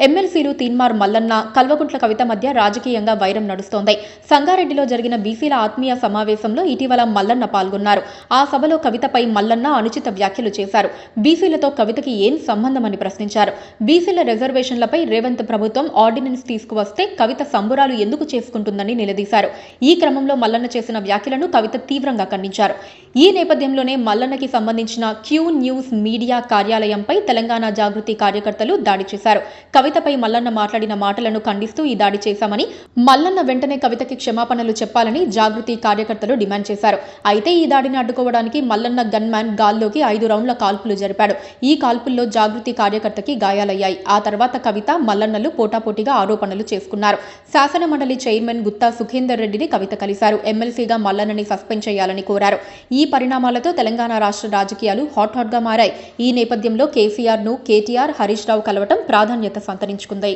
ఎమ్మెల్సీలు తీన్మార్ మల్లన్న, కల్వకుంట్ల కవిత మధ్య రాజకీయంగా వైరం నడుస్తోంది. సంగారెడ్డిలో జరిగిన బీసీల ఆత్మీయ సమావేశంలో ఇటీవల మల్లన్న పాల్గొన్నారు. ఆ సభలో కవితపై మల్లన్న అనుచిత వ్యాఖ్యలు చేశారు. బీసీలతో కవితకి ఏం సంబంధమని ప్రశ్నించారు. బీసీల రిజర్వేషన్లపై రేవంత్ ప్రభుత్వం ఆర్డినెన్స్ తీసుకువస్తే కవిత సంబురాలు ఎందుకు చేసుకుంటుందని నిలదీశారు. ఈ క్రమంలో మల్లన్న చేసిన వ్యాఖ్యలను కవిత తీవ్రంగా ఖండించారు. ఈ నేపథ్యంలోనే మల్లన్నకి సంబంధించిన క్యూ న్యూస్ మీడియా కార్యాలయంపై తెలంగాణ జాగృతి కార్యకర్తలు దాడి చేశారు. కవితపై మల్లన్న మాట్లాడిన మాటలను ఖండిస్తూ ఈ దాడి చేశామని, మల్లన్న వెంటనే కవితకి క్షమాపణలు చెప్పాలని జాగృతి కార్యకర్తలు డిమాండ్ చేశారు. అయితే ఈ దాడిని అడ్డుకోవడానికి మల్లన్న గన్మ్యాన్ గాల్లోకి 5 రౌండ్ల కాల్పులు జరిపాడు. ఈ కాల్పుల్లో జాగృతి కార్యకర్తకి గాయాలయ్యాయి. ఆ తర్వాత కవిత, మల్లన్నలు పోటాపోటీగా ఆరోపణలు చేసుకున్నారు. శాసనమండలి చైర్మన్ గుత్తా సుఖేందర్ రెడ్డిని కవిత కలిశారు. ఎమ్మెల్సీగా మల్లన్నని సస్పెండ్ చేయాలని కోరారు. ఈ పరిణామాలతో తెలంగాణ రాష్ట్ర రాజకీయాలు హాట్గా మారాయి. ఈ నేపథ్యంలో కేసీఆర్ను కేటీఆర్, హరీష్ రావు కలవటం ప్రాధాన్యత సంతరించుకుంది.